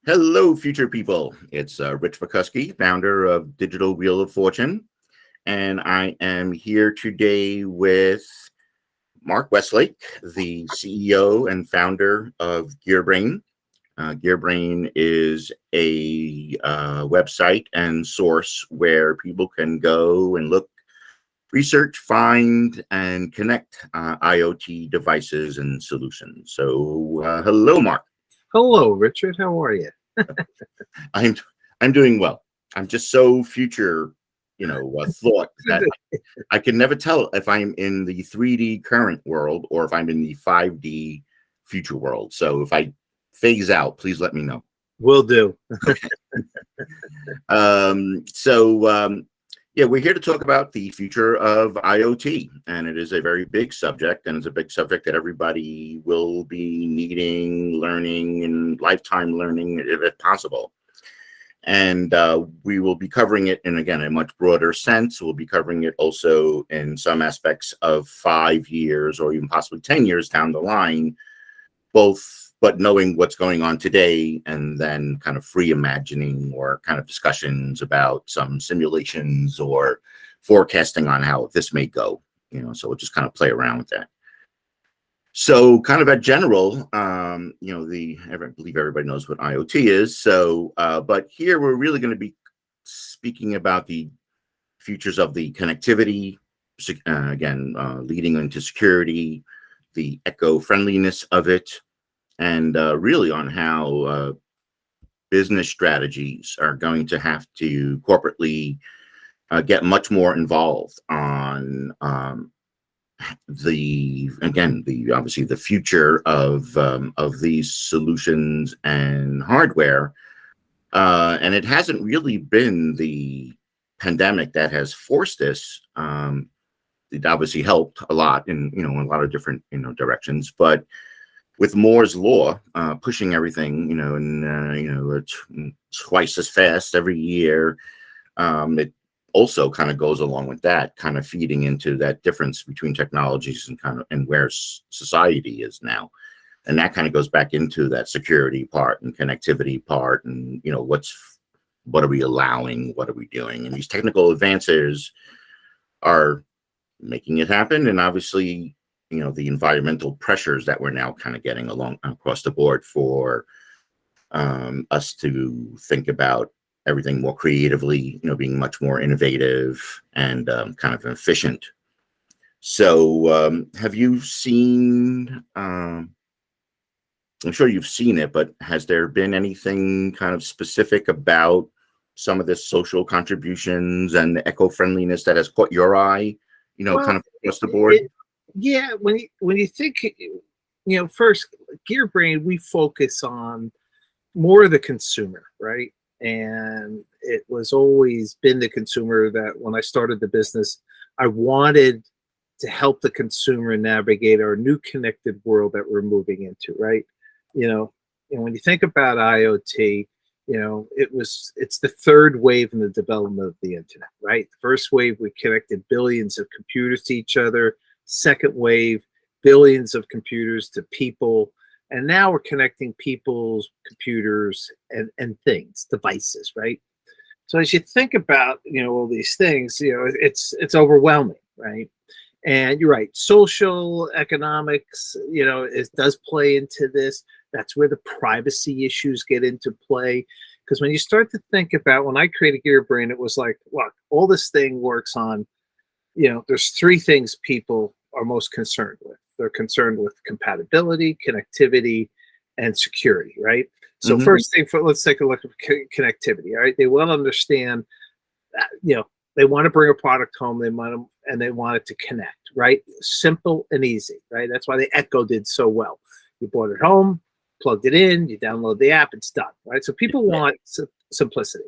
Hello, future people. It's Rich McCuskey, founder of Digital Wheel of Fortune, and I am here today with Mark Westlake, the CEO and founder of GearBrain. GearBrain is a website and source where people can go and look, research, find, and connect IoT devices and solutions. So, hello, Mark. Hello, Richard. How are you? I'm I'm doing well. I'm just so future, thought that I can never tell if I'm in the 3D current world or if I'm in the 5D future world. So if I phase out, please let me know. Will do. Okay. Yeah, we're here to talk about the future of IoT, and it is a very big subject, and it's a big subject that everybody will be needing, learning, and lifetime learning if possible. And we will be covering it in, again, a much broader sense. We'll be covering it also in some aspects of 5 years or even possibly 10 years down the line, but knowing what's going on today and then kind of free imagining or kind of discussions about some simulations or forecasting on how this may go, so we'll just kind of play around with that. So kind of at general, I believe everybody knows what IoT is. So, but here we're really going to be speaking about the futures of the connectivity, leading into security, the eco-friendliness of it, and really on how business strategies are going to have to corporately get much more involved on obviously the future of these solutions and hardware, and it hasn't really been the pandemic that has forced this. It obviously helped a lot in a lot of different directions, but with Moore's law pushing everything twice as fast every year, it also kind of goes along with that, kind of feeding into that difference between technologies and where society is now. And that kind of goes back into that security part and connectivity part and, what are we allowing? What are we doing? And these technical advances are making it happen. And obviously, the environmental pressures that we're now kind of getting along across the board for us to think about everything more creatively, being much more innovative and kind of efficient. So have you seen, I'm sure you've seen it, but has there been anything kind of specific about some of the social contributions and the eco-friendliness that has caught your eye, kind of across the board? Yeah, when you think, first, GearBrain, we focus on more of the consumer, right? And it was always been the consumer that when I started the business, I wanted to help the consumer navigate our new connected world that we're moving into, right? When you think about IoT, it's the third wave in the development of the internet, right? The first wave, we connected billions of computers to each other. Second wave, billions of computers to people. And now we're connecting people's computers and things, devices, right? So as you think about, all these things, it's overwhelming, right? And you're right, social economics, it does play into this. That's where the privacy issues get into play. Because when you start to think about, when I created GearBrain, it was like, look, all this thing works on, there's 3 things people are most concerned with. They're concerned with compatibility, connectivity, and security, right? So first thing, let's take a look at connectivity, all right? They want to understand that, they want to bring a product home, they want it to connect, right? Simple and easy, right? That's why the Echo did so well. You brought it home, plugged it in, you download the app, it's done, right? So people want simplicity.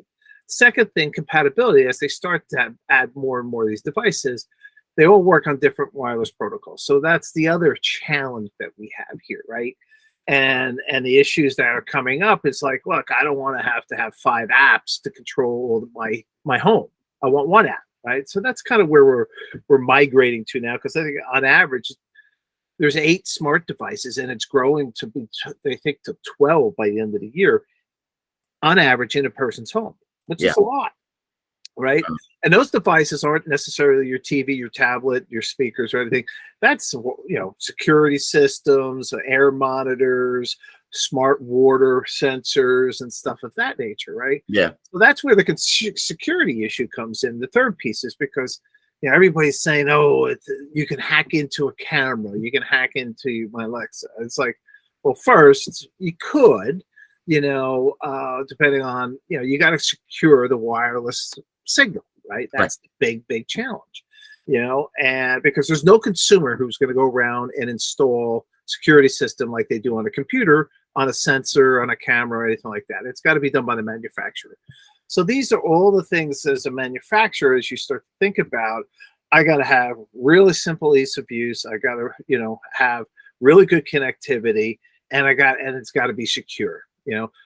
Second thing, compatibility. As they start to add more and more of these devices, they all work on different wireless protocols. So that's the other challenge that we have here, right? And the issues that are coming up is like, look, I don't want to have 5 apps to control my home. I want 1 app, right? So that's kind of where we're migrating to now, because I think on average there's 8 smart devices, and it's growing to be, they think, to 12 by the end of the year. on average in a person's home, which Yeah. is a lot, right? Um, And those devices aren't necessarily your TV, your tablet, your speakers, or anything. That's, security systems, air monitors, smart water sensors, and stuff of that nature, right? yeah. So that's where the security issue comes in. The third piece is because everybody's saying, "Oh, you can hack into a camera, you can hack into my Alexa." It's like, well, first you could, depending on you got to secure the wireless signal, right? Right. That's the big challenge, and because there's no consumer who's going to go around and install security system like they do on a computer, on a sensor, on a camera, or anything like that. It's got to be done by the manufacturer. So these are all the things as a manufacturer, as you start to think about, I got to have really simple ease of use. I got to, have really good connectivity, and it's got to be secure.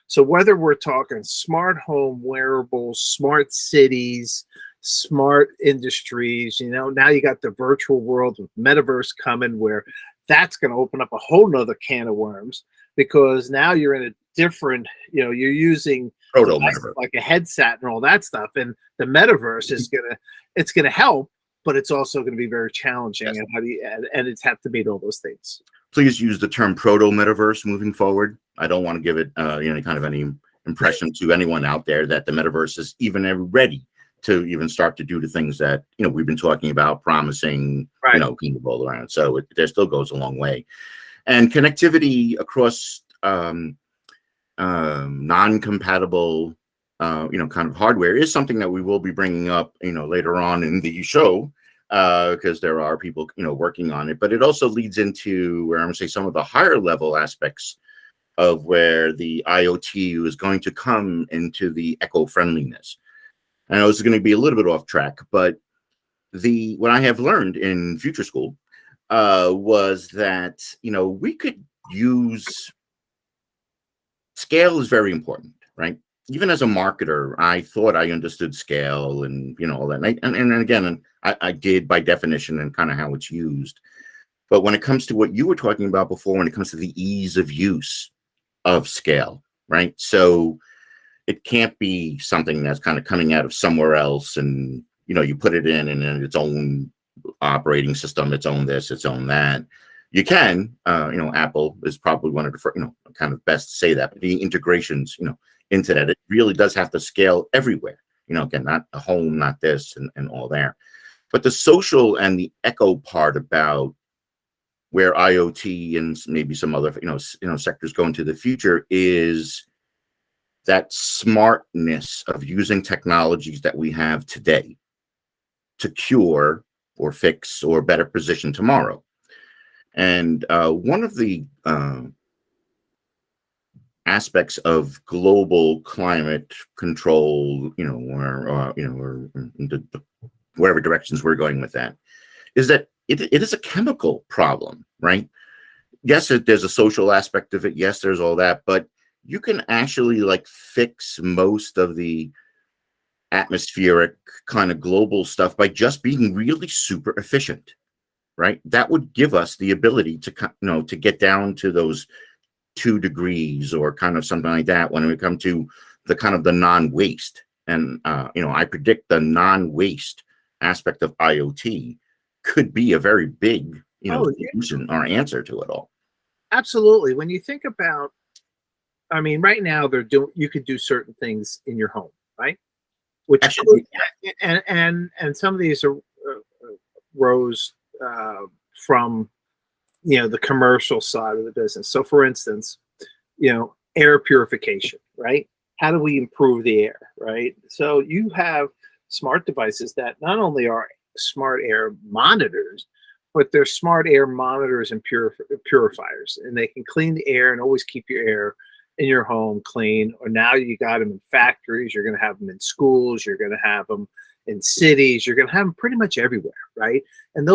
So whether we're talking smart home wearables, smart cities, smart industries, now you got the virtual world with metaverse coming, where that's going to open up a whole nother can of worms, because now you're in a different, you're using Proto metaverse. like a headset and all that stuff, and the metaverse is it's gonna help, but it's also going to be very challenging. Yes. And how do you and it's have to meet all those things. Please use the term proto metaverse moving forward. I don't want to give it any impression to anyone out there that the metaverse is even ready to even start to do the things that we've been talking about, promising, Right. Kind of all around. So there still goes a long way, and connectivity across non-compatible, kind of hardware is something that we will be bringing up, later on in the show, because there are people, working on it. But it also leads into where I'm going to say some of the higher level aspects of where the IoT is going to come into the eco-friendliness. I know this is going to be a little bit off track, but what I have learned in future school was that we could use scale is very important, right? Even as a marketer, I thought I understood scale and all that, and again, I did by definition and kind of how it's used. But when it comes to what you were talking about before, when it comes to the ease of use of scale, right? So it can't be something that's kind of coming out of somewhere else, and you put it in and then its own operating system, its own this, its own that. You can, Apple is probably one of the kind of best to say that, but the integrations, into that, it really does have to scale everywhere. Again, not a home, not this, and all there. But the social and the echo part about where IoT and maybe some other, sectors go into the future is that smartness of using technologies that we have today to cure or fix or better position tomorrow. And one of the aspects of global climate control, or wherever directions we're going with that, is that it is a chemical problem, right? Yes, there's a social aspect of it. Yes, there's all that, but you can actually fix most of the atmospheric kind of global stuff by just being really super efficient, right? That would give us the ability to, to get down to those 2 degrees or kind of something like that when we come to the kind of the non-waste. And, I predict the non-waste aspect of IoT could be a very big, solution or answer to it all. Absolutely. When you think about, I mean, right now you could do certain things in your home, right? Which Actually, and some of these are rose from the commercial side of the business. So for instance, air purification, right? How do we improve the air, right? So you have smart devices that not only are smart air monitors, but they're smart air monitors and purifiers, and they can clean the air and always keep your air in your home clean. Or now you got them in factories, you're going to have them in schools, you're going to have them in cities, you're going to have them pretty much everywhere, right? And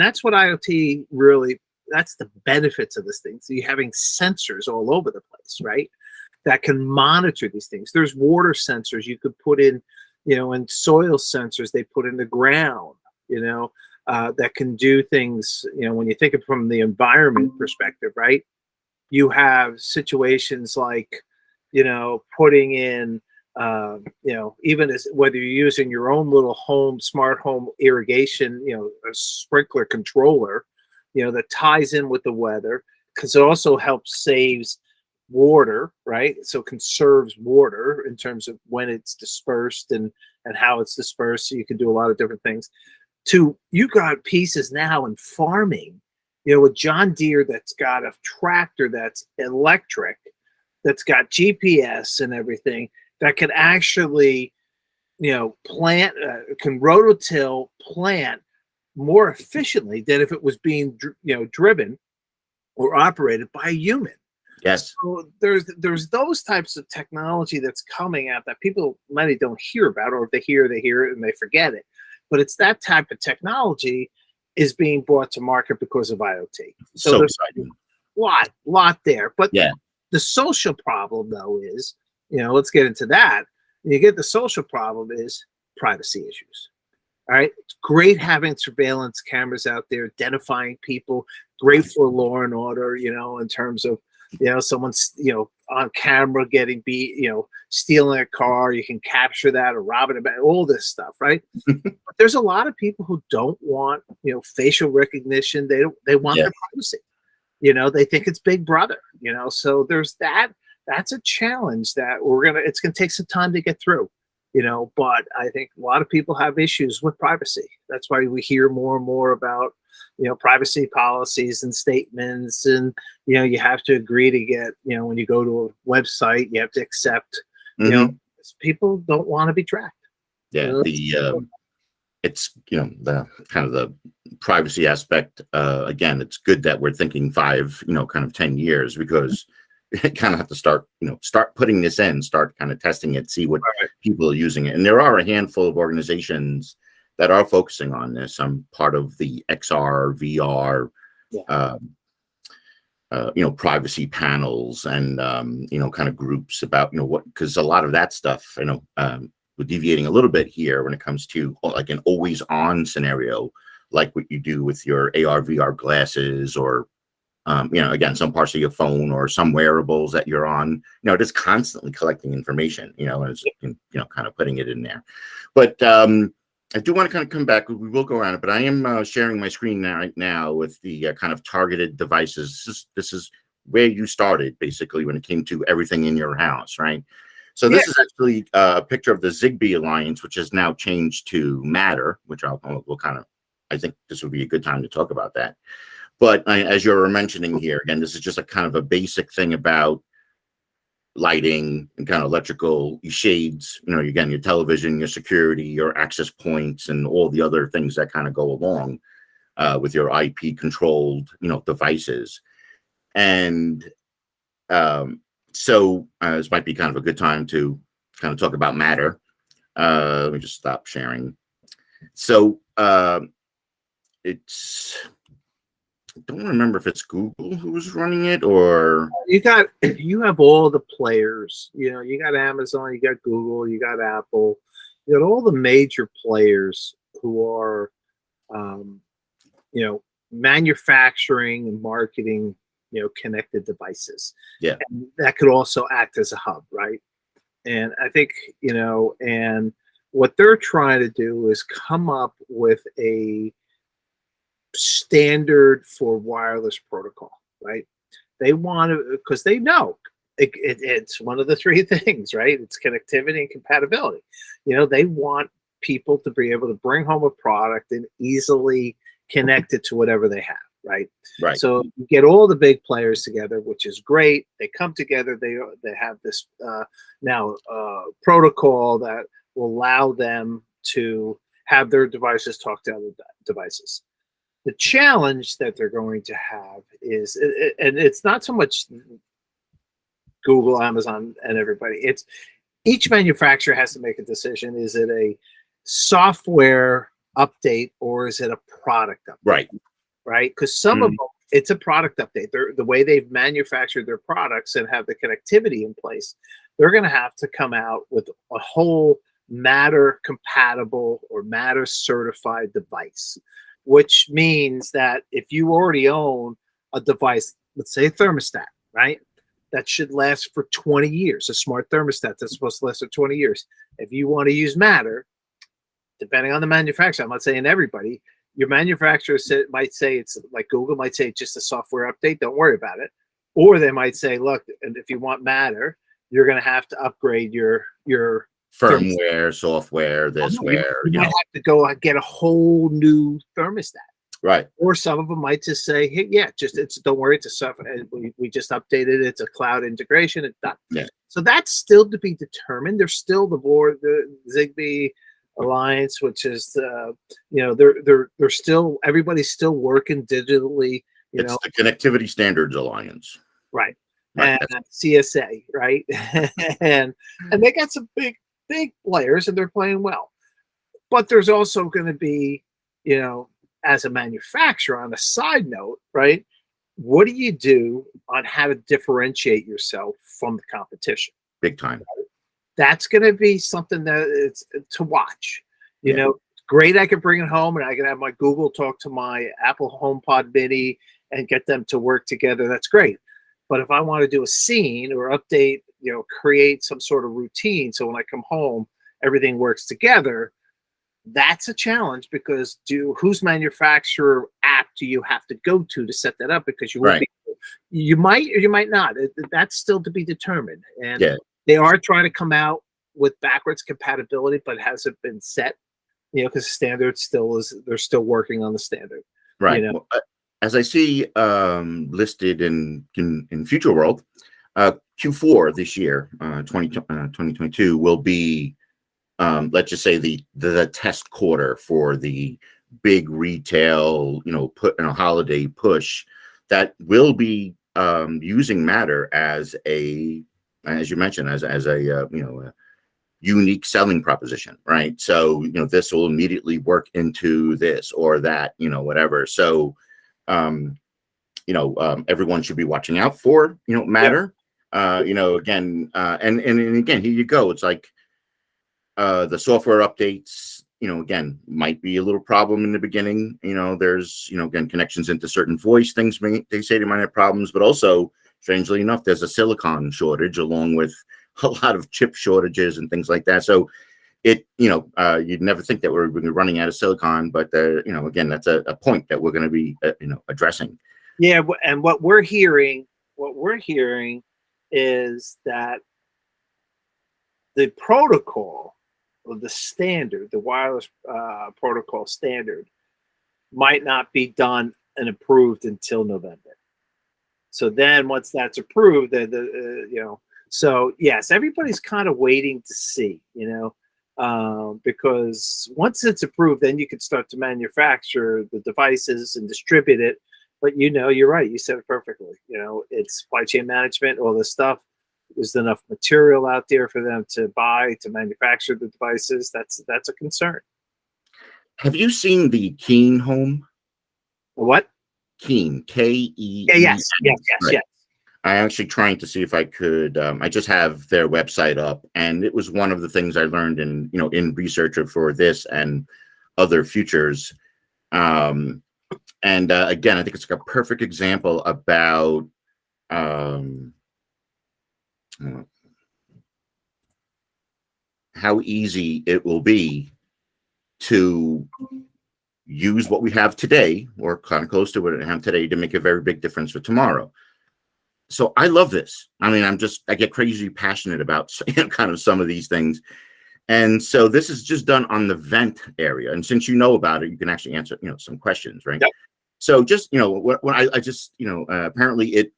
that's what IoT really, that's the benefits of this thing. So you're having sensors all over the place, right? That can monitor these things. There's water sensors you could put in, and soil sensors they put in the ground, that can do things, when you think of it from the environment perspective, right? You have situations like, putting in, even as whether you're using your own little smart home irrigation, a sprinkler controller, that ties in with the weather, because it also helps saves water, right? So conserves water in terms of when it's dispersed and how it's dispersed. So you can do a lot of different things. You got pieces now in farming, with John Deere that's got a tractor that's electric, that's got GPS and everything, that can actually, plant, can rototill, plant more efficiently than if it was being, driven or operated by a human. Yes. So there's those types of technology that's coming out that many don't hear about, or if they hear it and they forget it. But it's that type of technology is being brought to market because of IoT. So there's exciting. a lot there. But yeah, the social problem, though, is, let's get into that. You get the social problem is privacy issues. All right. It's great having surveillance cameras out there identifying people, great for law and order, in terms of, someone's, on camera getting beat, stealing a car, you can capture that, or robbing a bank, all this stuff, right? But there's a lot of people who don't want, facial recognition. They want their privacy. They think it's Big Brother, so there's that. That's a challenge that it's gonna take some time to get through, but I think a lot of people have issues with privacy. That's why we hear more and more about, privacy policies and statements, and, you have to agree to get, when you go to a website, you have to accept, people don't want to be tracked. Yeah. It's, the kind of the privacy aspect. Again, it's good that we're thinking 5, kind of 10 years, because you kind of have to start putting this in, start kind of testing it, see what people are using it. And there are a handful of organizations that are focusing on this. I'm part of the XR, VR, privacy panels and, kind of groups about, because a lot of that stuff, we're deviating a little bit here when it comes to like an always on scenario, like what you do with your AR, VR glasses, or, again, some parts of your phone or some wearables that you're on, just constantly collecting information, and it's, kind of putting it in there. But I do want to kind of come back. We will go around it, but I am sharing my screen right now with the kind of targeted devices. This is where you started, basically, when it came to everything in your house, right? So this is actually a picture of the Zigbee Alliance, which has now changed to Matter, which we'll kind of, I think this would be a good time to talk about that. But as you're mentioning here, again, this is just a kind of a basic thing about lighting and kind of electrical shades, again, your television, your security, your access points, and all the other things that kind of go along with your IP controlled, devices. And so this might be kind of a good time to kind of talk about Matter. Let me just stop sharing. So it's, I don't remember if it's Google who's running it, or you have all the players. You got Amazon, you got Google, you got Apple, you got all the major players who are, manufacturing and marketing, connected devices. Yeah, and that could also act as a hub, right? And I think, and what they're trying to do is come up with a standard for wireless protocol, right? They want to, because they know it's one of the 3 things, right? It's connectivity and compatibility. They want people to be able to bring home a product and easily connect it to whatever they have, right? Right. So you get all the big players together, which is great. They come together. They have this now protocol that will allow them to have their devices talk to other devices. The challenge that they're going to have is, and it's not so much Google, Amazon, and everybody. It's each manufacturer has to make a decision. Is it a software update or is it a product update? Right. Right. Because some of them, it's a product update. The way they've manufactured their products and have the connectivity in place, they're going to have to come out with a whole Matter compatible or Matter certified device, which means that if you already own a device, let's say a thermostat, right? that should last for 20 years, a smart thermostat that's supposed to last for 20 years. If you want to use Matter, depending on the manufacturer, I'm not saying everybody, your manufacturer might say it's like Google might say it's just a software update, don't worry about it. Or they might say, look, and if you want Matter, you're going to have to upgrade your firmware, software, this, where, you might have to go and get a whole new thermostat. Right. Or some of them might just say, hey, yeah, don't worry, it's a software. We just updated it. It's a cloud integration. It's done. Yeah. So that's still to be determined. There's still the Zigbee Alliance, which is they're still, everybody's still working digitally. It's the Connectivity Standards Alliance. Right. And CSA, right? and they got some big players, and they're playing well. But there's also going to be, as a manufacturer, on a side note, right? What do you do on how to differentiate yourself from the competition? Big time. That's going to be something that it's to watch. Great. I can bring it home, and I can have my Google talk to my Apple HomePod Mini and get them to work together. That's great. But if I want to do a scene or update, create some sort of routine, so when I come home, everything works together, that's a challenge, because whose manufacturer app do you have to go to set that up? Because you might or you might not. That's still to be determined. And they are trying to come out with backwards compatibility, but it hasn't been set, because the standard they're still working on the standard. Right. Well, as I see listed in Future World, Q4 this year, 2022, will be, let's just say the test quarter for the big retail, holiday push that will be using Matter as you mentioned, as a unique selling proposition, right? So this will immediately work into this or that, whatever. So everyone should be watching out for, Matter. Again, and again, here you go. It's like the software updates, again, might be a little problem in the beginning. There's, again, connections into certain voice things. They say they might have problems, but also, strangely enough, there's a silicon shortage along with a lot of chip shortages and things like that. So you'd never think that we're running out of silicon, but again, that's a point that we're going to be addressing. Yeah, and what we're hearing is that the protocol, or the standard, the wireless protocol standard, might not be done and approved until November. So then, once that's approved, so yes, everybody's kind of waiting to see, because once it's approved, then you can start to manufacture the devices and distribute it. But you're right. You said it perfectly. It's supply chain management, all this stuff. There's enough material out there for them to buy to manufacture the devices. That's a concern. Have you seen the Keen home? What? Keen, K-E. Yes. I'm actually trying to see if I could. I just have their website up, and it was one of the things I learned in research for this and other futures. And again, I think it's like a perfect example about how easy it will be to use what we have today, or kind of close to what we have today, to make a very big difference for tomorrow. So I love this. I mean, I get crazy passionate about kind of some of these things. And so this is just done on the vent area. And since you know about it, you can actually answer, some questions, right? Yep. So just, when I just, apparently it,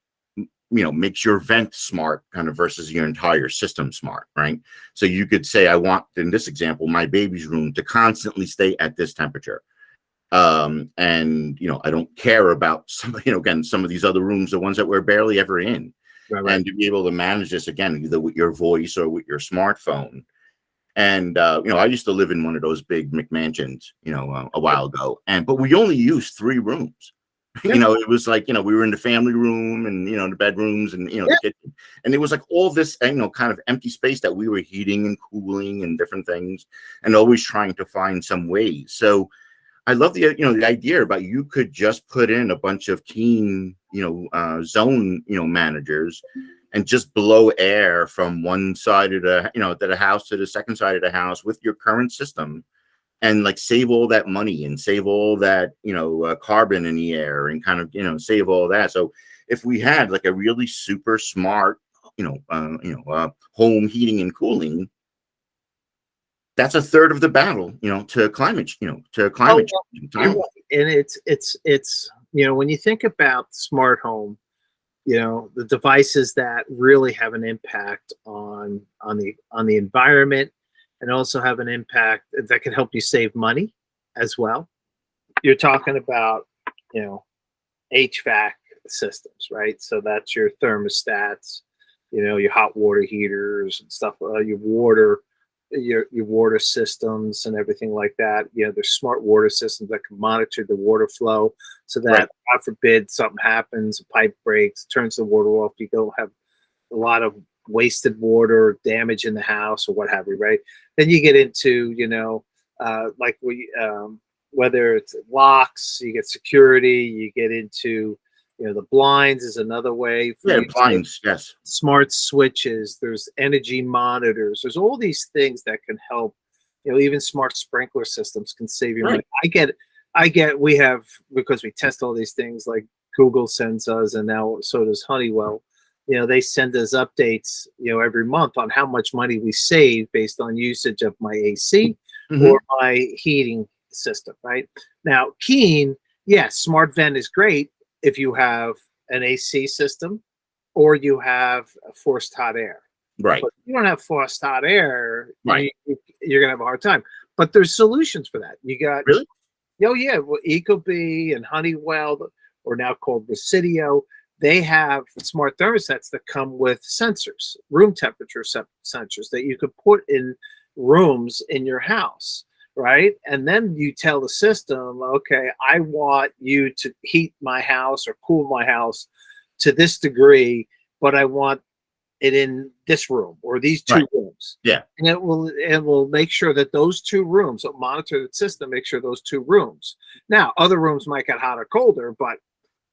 makes your vent smart kind of versus your entire system smart, right? So you could say, I want, in this example, my baby's room to constantly stay at this temperature. And, I don't care about some, again, some of these other rooms, the ones that we're barely ever in. Right. And to be able to manage this, again, either with your voice or with your smartphone. And, I used to live in one of those big McMansions, a while ago, but we only used 3 rooms. It was like, we were in the family room and, the bedrooms and, the kitchen. And it was like all this, kind of empty space that we were heating and cooling and different things, and always trying to find some ways. So I love the, the idea about you could just put in a bunch of Keen, zone, managers, and just blow air from one side of the, to the house to the second side of the house with your current system, and like save all that money and save all that, carbon in the air, and kind of, save all that. So if we had like a really super smart, home heating and cooling, that's a third of the battle, to climate, to climate change. You're right. And it's when you think about smart home, the devices that really have an impact on the environment, and also have an impact that can help you save money as well. You're talking about, HVAC systems, right? So that's your thermostats, your hot water heaters and stuff, your water systems and everything like that. There's smart water systems that can monitor the water flow, so that, right, God forbid something happens, a pipe breaks, turns the water off, you don't have a lot of wasted water, damage in the house, or what have you, right? Then you get into, whether it's locks, you get security, you get into, the blinds is another way. Blinds, yes. Smart switches, there's energy monitors, there's all these things that can help, even smart sprinkler systems can save you money. We have, because we test all these things, like Google sends us, and now so does Honeywell. They send us updates, every month on how much money we save based on usage of my AC or my heating system, right? Now, Keen, yes, smart vent is great if you have an AC system or you have forced hot air. Right. But if you don't have forced hot air, right, you're going to have a hard time. But there's solutions for that. You got, really? Oh, yeah. Well, Ecobee and Honeywell, or now called Residio, they have smart thermostats that come with sensors, room temperature sensors that you could put in rooms in your house, right? And then you tell the system, okay, I want you to heat my house or cool my house to this degree, but I want it in this room or these two rooms. Yeah. And it will make sure that those two rooms, it'll monitor the system, make sure those two rooms. Now, other rooms might get hot or colder, but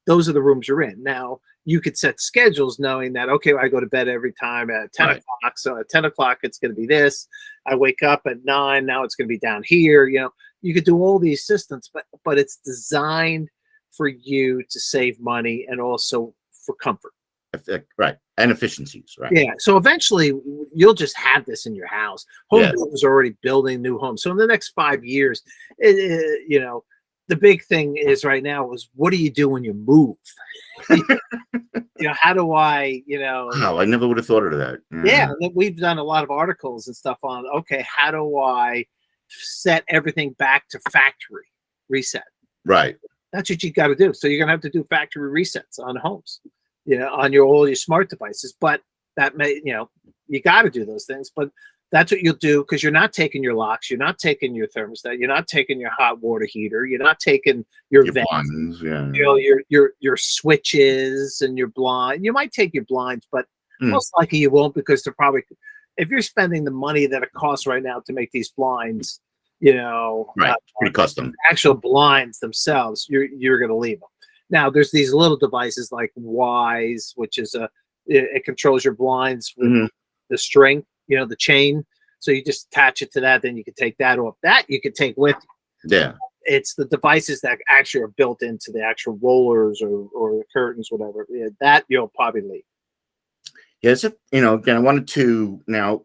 those are the rooms you're in. Now, you could set schedules knowing that, okay, I go to bed every time at 10 o'clock. So at 10 o'clock, it's going to be this. I wake up at 9. Now it's going to be down here. You could do all these systems, but it's designed for you to save money and also for comfort. Right. And efficiencies, right? Yeah. So eventually you'll just have this in your house. Home builders are already building new homes. So in the next 5 years, the big thing is right now is, what do you do when you move? How do I, Wow, I never would have thought of that. Yeah, we've done a lot of articles and stuff on, okay, how do I set everything back to factory reset? Right. That's what you got to do. So you're going to have to do factory resets on homes, on all your smart devices. But that may, you got to do those things. But that's what you'll do, because you're not taking your locks, you're not taking your thermostat, you're not taking your hot water heater, you're not taking your vents, blinds, your switches and your blind. You might take your blinds, but most likely you won't, because they're probably, if you're spending the money that it costs right now to make these blinds, pretty custom, actual blinds themselves, you're going to leave them. Now, there's these little devices like Wise, which is it controls your blinds with the string. The chain. So you just attach it to that, then you can take that off. That you can take with you. Yeah. It's the devices that actually are built into the actual rollers or curtains, whatever. Yeah, that you'll probably leave. Yeah, again, I wanted to now,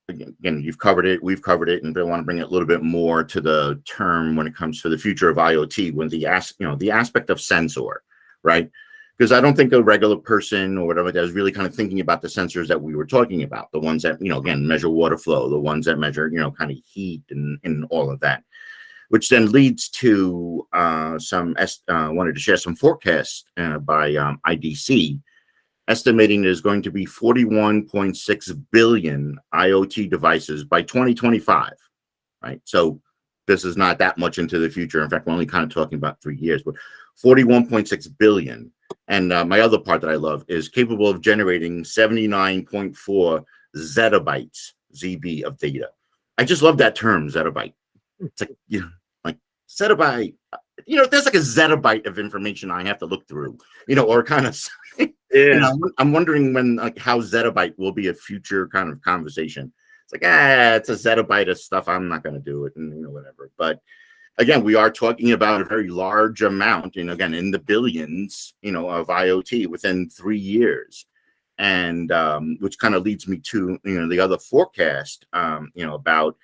again, you've covered it, we've covered it, and I want to bring it a little bit more to the term when it comes to the future of IoT, when the aspect of sensor, right? Because I don't think a regular person or whatever that is really kind of thinking about the sensors that we were talking about, the ones that, again, measure water flow, the ones that measure, kind of heat and all of that, which then leads to wanted to share some forecasts by IDC, estimating there's going to be 41.6 billion IoT devices by 2025, right? So this is not that much into the future. In fact, we're only kind of talking about 3 years, but 41.6 billion. And my other part that I love is capable of generating 79.4 zettabytes ZB of data. I just love that term, zettabyte. It's like zettabyte. There's like a zettabyte of information I have to look through, or kind of, Yeah. I'm wondering when, like, how zettabyte will be a future kind of conversation. It's like, it's a zettabyte of stuff. I'm not going to do it, and whatever. But again, we are talking about a very large amount, and again, in the billions, of IoT within 3 years, and which kind of leads me to the other forecast, about.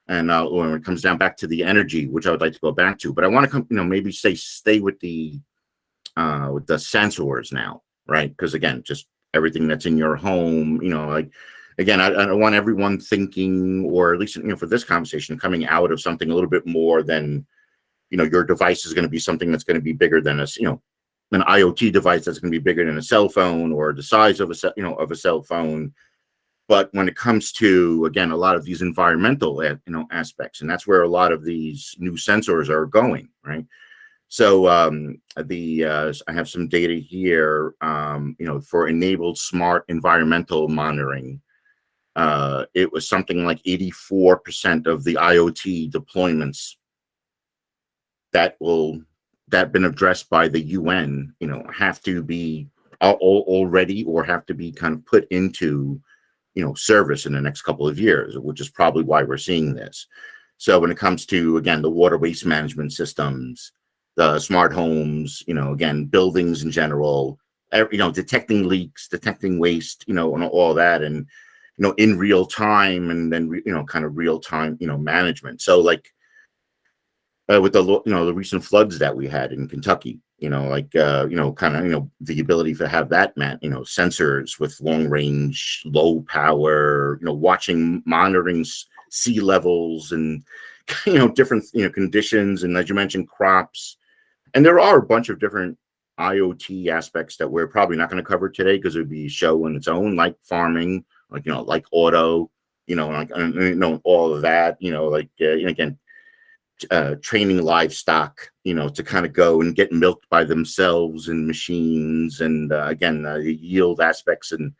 And when it comes down back to the energy, which I would like to go back to, but I want to come, maybe stay with the sensors now, right? Because again, just everything that's in your home, like, again, I don't want everyone thinking, or at least for this conversation, coming out of something a little bit more than your device is going to be something that's going to be bigger than an IoT device that's going to be bigger than a cell phone, or the size of a cell phone. But when it comes to, again, a lot of these environmental aspects, and that's where a lot of these new sensors are going, right? So I have some data here, for enabled smart environmental monitoring. It was something like 84% of the IoT deployments that have been addressed by the UN, have to be already, or have to be kind of put into service in the next couple of years, which is probably why we're seeing this. So when it comes to, again, the water waste management systems, the smart homes, again, buildings in general, detecting leaks, detecting waste, and all that, and in real time, and then kind of real time, management. So like with the recent floods that we had in Kentucky, kind of the ability to have that sensors with long range, low power, watching, monitoring sea levels, and different conditions, and as you mentioned, crops. And there are a bunch of different IoT aspects that we're probably not going to cover today, because it would be a show on its own, like farming, like auto, like all of that, again, training livestock, to kind of go and get milked by themselves in machines, and again, the yield aspects in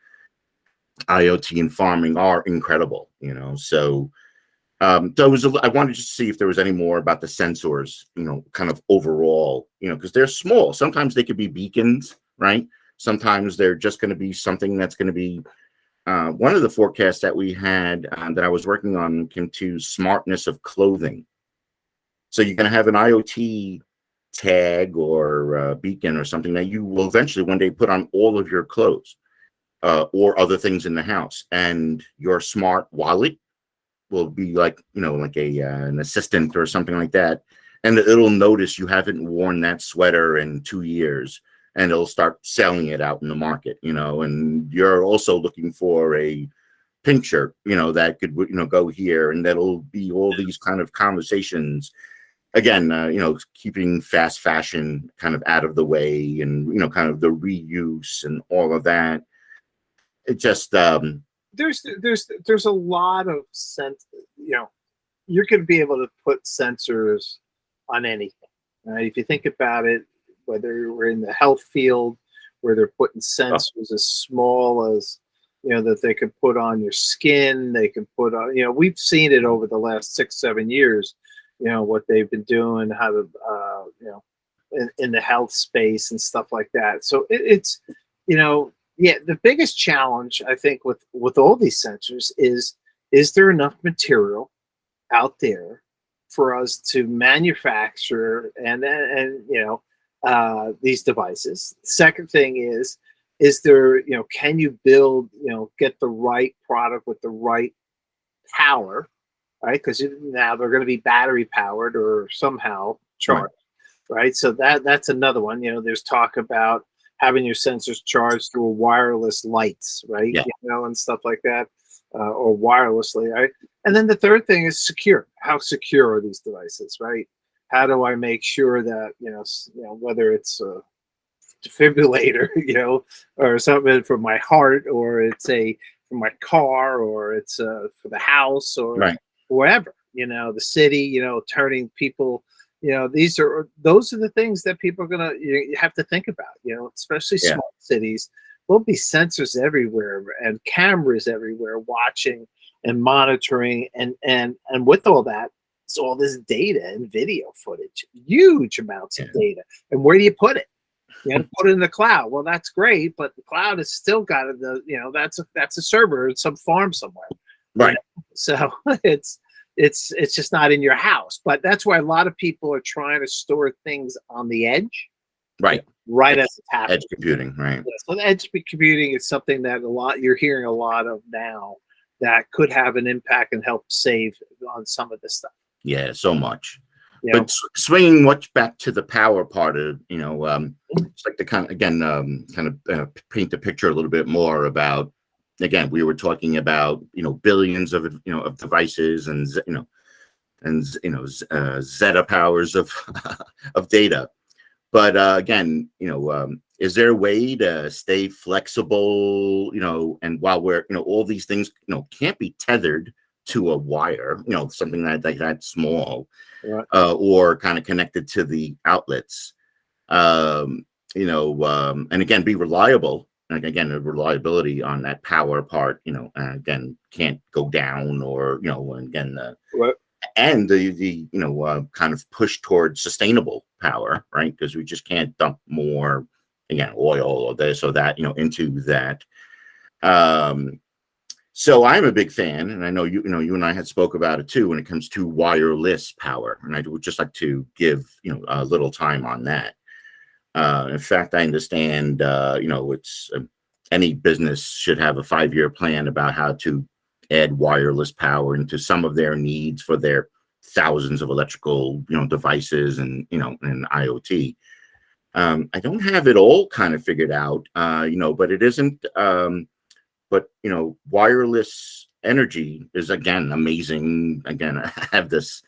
IoT and farming are incredible, So I wanted to see if there was any more about the sensors, kind of overall, because they're small. Sometimes they could be beacons, right? Sometimes they're just going to be something that's going to be. One of the forecasts that we had, that I was working on, came to smartness of clothing. So you're going to have an IoT tag or beacon or something that you will eventually one day put on all of your clothes, or other things in the house, and your smart wallet will be like, like an assistant or something like that. And it'll notice you haven't worn that sweater in 2 years, and it'll start selling it out in the market, and you're also looking for a pink shirt, that could, go here, and that'll be all these kind of conversations. Again, keeping fast fashion kind of out of the way, and, kind of the reuse and all of that. It just, There's a lot of sense, you're going to be able to put sensors on anything, right? If you think about it, whether we're in the health field, where they're putting sensors as small as, that they can put on your skin, they can put on, we've seen it over the last 6-7 years, what they've been doing, how to, in the health space and stuff like that. So it's, yeah, the biggest challenge, I think, with all these sensors is there enough material out there for us to manufacture and these devices? Second thing is there, can you build, get the right product with the right power, right? Because now they're going to be battery powered or somehow charged, right? So that's another one. There's talk about having your sensors charged through wireless lights, right? Yeah. And stuff like that, or wirelessly, right? And then the third thing is secure. How secure are these devices, right? How do I make sure that whether it's a defibrillator, or something for my heart, or it's for my car, or it's for the house, or wherever, the city, turning people, those are the things that people are gonna you have to think about, especially small cities. There'll be sensors everywhere and cameras everywhere watching and monitoring, and with all that, it's all this data and video footage, huge amounts of data. And where do you put it? You got to put it in the cloud. Well, that's great, but the cloud has still got the, that's a server in some farm somewhere. Right. So it's just not in your house. But that's why a lot of people are trying to store things on the edge. Right. Right as it's happening. Edge computing, right. Yeah, so edge computing is something that you're hearing a lot of now that could have an impact and help save on some of this stuff. Yeah, so much. You But swinging much back to the power part of, it's like the paint the picture a little bit more about, again, we were talking about, billions of, of devices and, zeta powers of, of data. But again, is there a way to stay flexible, and while we're, all these things, can't be tethered to a wire, something that small, Right. or kind of connected to the outlets, and again, be reliable. And again, the reliability on that power part, again, can't go down, or, again, Right. and the kind of push towards sustainable power, right? Because we just can't dump more, again, oil or this or that, into that. So I'm a big fan, and I know you and I had spoke about it too when it comes to wireless power, and I would just like to give a little time on that. In fact, I understand it's any business should have a 5-year plan about how to add wireless power into some of their needs for their thousands of electrical devices and and IoT. I don't have it all kind of figured out, but it isn't. But wireless energy is, again, amazing. Again, I have this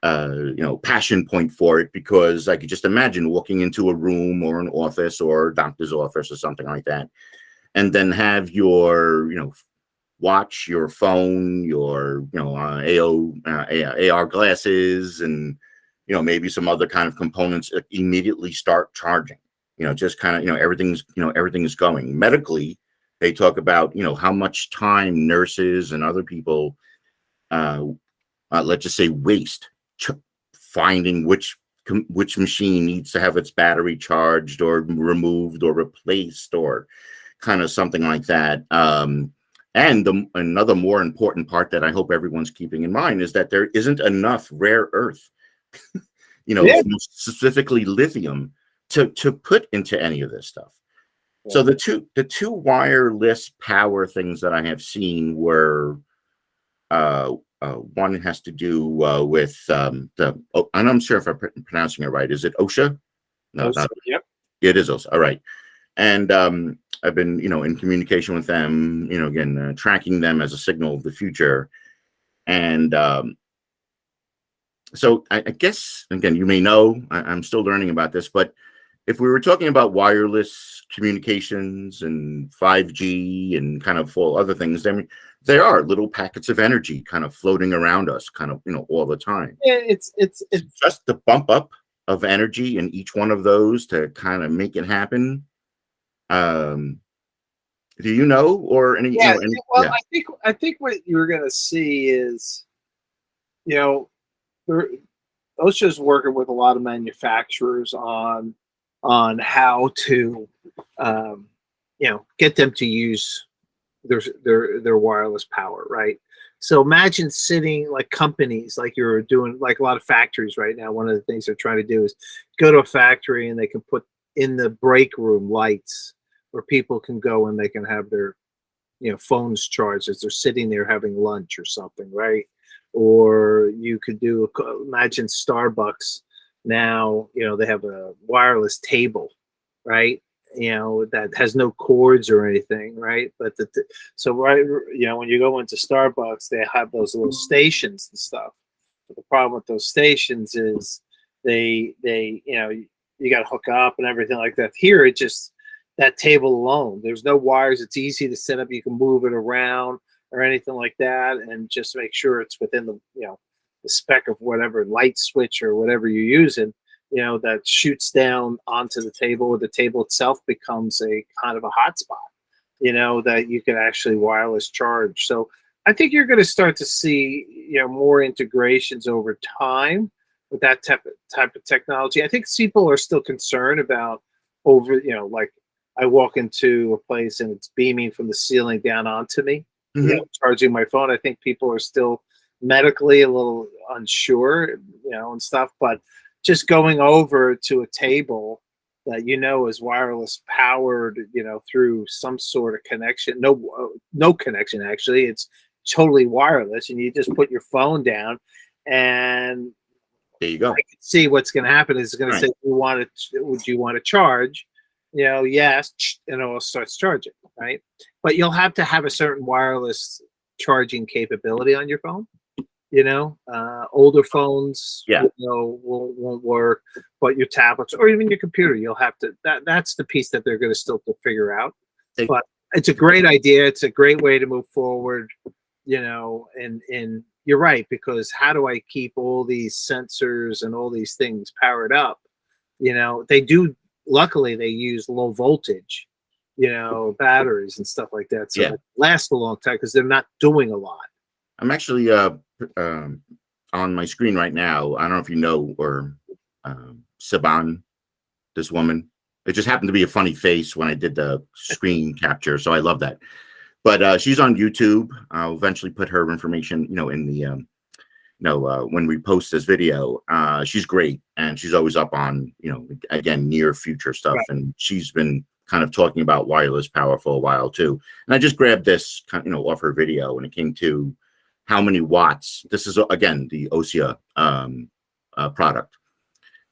passion point for it, because I could just imagine walking into a room or an office or a doctor's office or something like that, and then have your watch, your phone, your AR glasses, and maybe some other kind of components immediately start charging. Just kind of everything is going. Medically, they talk about how much time nurses and other people, let's just say, waste finding which machine needs to have its battery charged or removed or replaced, or kind of something like that. And another more important part that I hope everyone's keeping in mind is that there isn't enough rare earth, specifically lithium, to put into any of this stuff. Yeah. So the two wireless power things that I have seen were, one has to do with and I'm sure if I'm pronouncing it right. Is it OSHA? No, OSHA, yep. It is OSHA. All right. And I've been, in communication with them, again, tracking them as a signal of the future. And so I guess, again, you may know, I'm still learning about this, but if we were talking about wireless communications and 5G and kind of all other things, then there are little packets of energy kind of floating around us, kind of, all the time. Yeah, it's just the bump up of energy in each one of those to kind of make it happen. Do you know, or any? Yeah, well, yeah. I think what you're going to see is, OSHA's working with a lot of manufacturers on how to, get them to use their wireless power, right? So imagine sitting like companies, like you're doing, like a lot of factories right now. One of the things they're trying to do is go to a factory and they can put in the break room lights where people can go and they can have their, phones charged as they're sitting there having lunch or something, right? Or you could imagine Starbucks now, they have a wireless table, right? That has no cords or anything, right? But so right, when you go into Starbucks, they have those little stations and stuff. But the problem with those stations is they you got to hook up and everything like that. Here, it just, that table alone, there's no wires. It's easy to set up. You can move it around or anything like that, and just make sure it's within the the spec of whatever light switch or whatever you're using, that shoots down onto the table, or the table itself becomes a kind of a hotspot, that you can actually wireless charge. So I think you're going to start to see, more integrations over time with that type of technology. I think people are still concerned about over, like I walk into a place and it's beaming from the ceiling down onto me, Mhm. charging my phone. I think people are still medically a little unsure, and stuff, but just going over to a table that is wireless powered, through some sort of connection. No connection actually. It's totally wireless, and you just put your phone down, and There you go. I can see what's going to happen. Is going to Right. say, would you want to charge? Yes, and it will start charging, right? But you'll have to have a certain wireless charging capability on your phone. Older phones, Yeah. won't work, but your tablets or even your computer, you'll have to. That's the piece that they're going to still figure out. They- But it's a great idea. It's a great way to move forward. And you're right, because how do I keep all these sensors and all these things powered up? They do. Luckily, they use low voltage, batteries and stuff like that, so Yeah. it lasts a long time because they're not doing a lot. I'm actually on my screen right now. I don't know if you know or Saban, this woman. It just happened to be a funny face when I did the screen capture, so I love that. But she's on YouTube. I'll eventually put her information, in the when we post this video. She's great, and she's always up on, again, near future stuff. Right. And she's been kind of talking about wireless power for a while too. And I just grabbed this, off her video, and it came to how many watts. This is again the Osia product.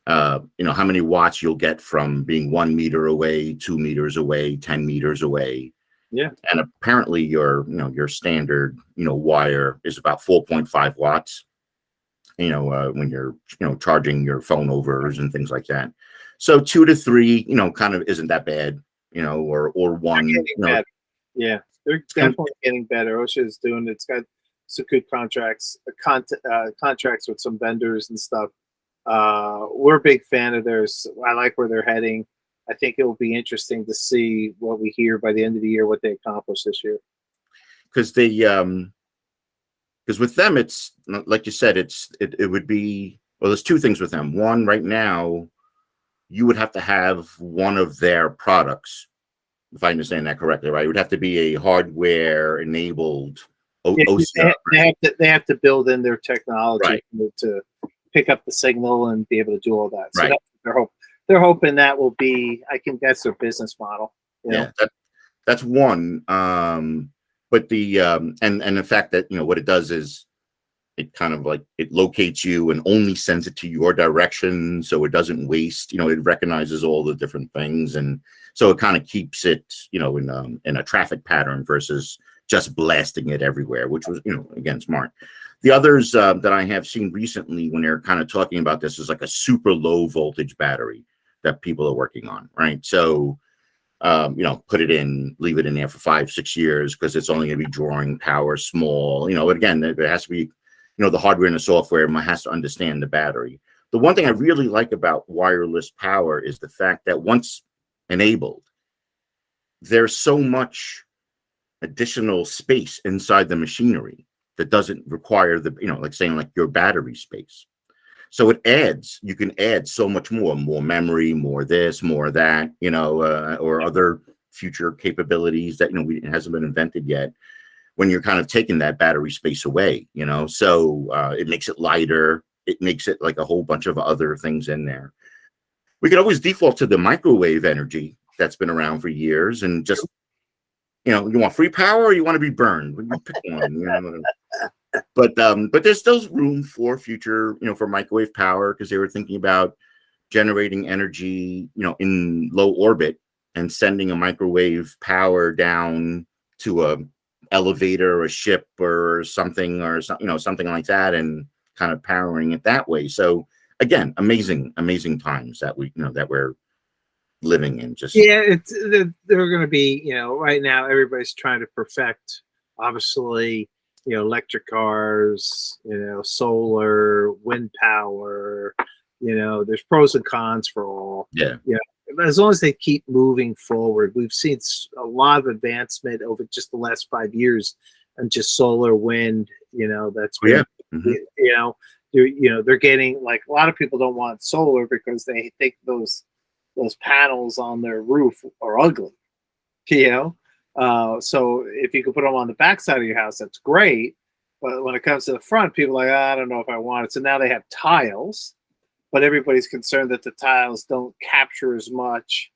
How many watts you'll get from being 1 meter away, 2 meters away, 10 meters away. Yeah. And apparently your standard, wire is about 4.5 watts, when you're, charging your phone overs and things like that. So 2 to 3, kind of isn't that bad, or 1. Yeah, they're definitely getting better. OSHA is doing it's got some good contracts, contracts with some vendors and stuff. We're a big fan of theirs. I like where they're heading. I think it will be interesting to see what we hear by the end of the year, what they accomplish this year. Because because with them, it's like you said, it would be, well, there's 2 things with them. One, right now, you would have to have one of their products, if I understand that correctly, right? It would have to be a hardware enabled OCR. They have to build in their technology Right. to pick up the signal and be able to do all that. So Right. they're hoping that will be, I think that's their business model. Yeah, that's one. But the and the fact that, what it does is it kind of like it locates you and only sends it to your direction, so it doesn't waste. It recognizes all the different things, and so it kind of keeps it, in a traffic pattern versus just blasting it everywhere, which was, again, smart. The others that I have seen recently, when they're kind of talking about this, is like a super low voltage battery that people are working on, right? So put it in, leave it in there for 5-6 years, because it's only going to be drawing power small. Again, there has to be, the hardware and the software has to understand the battery. The one thing I really like about wireless power is the fact that once enabled, there's so much additional space inside the machinery that doesn't require the, like saying like your battery space. So you can add so much more memory, more this, more that, or other future capabilities that, it hasn't been invented yet, when you're kind of taking that battery space away, so it makes it lighter. It makes it like a whole bunch of other things in there. We could always default to the microwave energy that's been around for years, and just, you want free power or you want to be burned? You pick one, But there's still room for future, for microwave power, because they were thinking about generating energy, in low orbit and sending a microwave power down to a elevator, or a ship, or something, something like that, and kind of powering it that way. So again, amazing times that that we're living in. Just They're going to be, right now everybody's trying to perfect, obviously, electric cars, solar, wind power, there's pros and cons for all. Yeah. As long as they keep moving forward, we've seen a lot of advancement over just the last 5 years, and just solar, wind, that's been, they're getting, like, a lot of people don't want solar because they think those those panels on their roof are ugly, you know. So if you can put them on the back side of your house, that's great. But when it comes to the front, people are like, I don't know if I want it. So now they have tiles, but everybody's concerned that the tiles don't capture as much,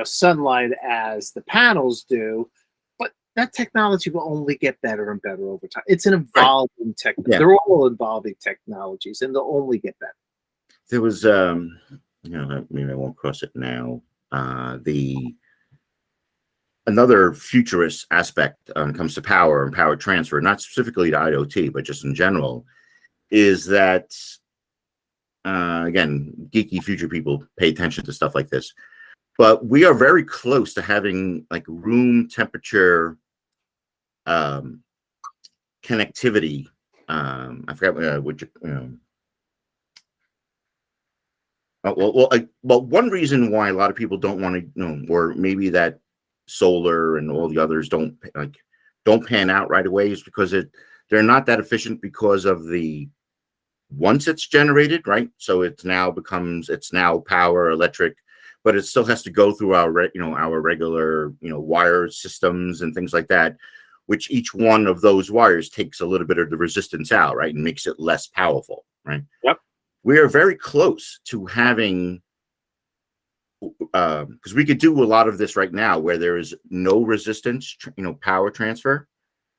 sunlight as the panels do. But that technology will only get better and better over time. It's an evolving technology. Yeah. They're all evolving technologies, and they'll only get better. There was, maybe I won't cross it now. Another futurist aspect when it comes to power and power transfer, not specifically to IoT, but just in general, is that, again, geeky future people pay attention to stuff like this. But we are very close to having like room temperature connectivity. I forgot which. One reason why a lot of people don't want to, or maybe that solar and all the others don't pan out right away, is because they're not that efficient because of once it's generated, right? So it's now power electric, but it still has to go through our regular wire systems and things like that, which each one of those wires takes a little bit of the resistance out, right, and makes it less powerful, right? Yep. We are very close to having, because we could do a lot of this right now where there is no resistance, power transfer,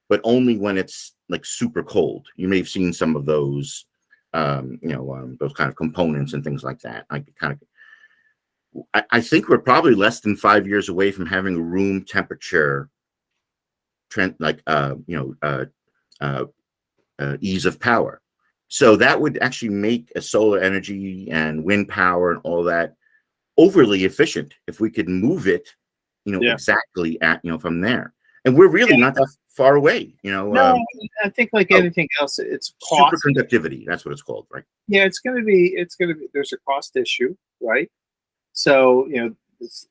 but only when it's like super cold. You may have seen some of those, those kind of components and things like that. I think we're probably less than 5 years away from having room temperature, ease of power. So that would actually make a solar energy and wind power and all that overly efficient if we could move it, exactly at, from there. And we're really not that far away, No, I think like anything else, it's cost. Superconductivity, that's what it's called, right? Yeah, it's going to be, there's a cost issue, right? So,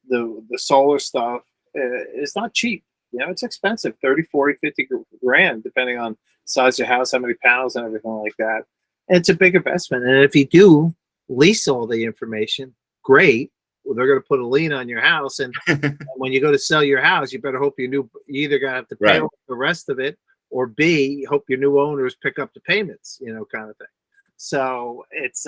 the solar stuff is not cheap. It's expensive, 30, 40, 50 grand, depending on size of your house, how many panels and everything like that. And it's a big investment. And if you do lease all the information, great. Well, they're going to put a lien on your house. And when you go to sell your house, you better hope you either going to have to pay off the rest of it, or B, hope your new owners pick up the payments, kind of thing. So it's,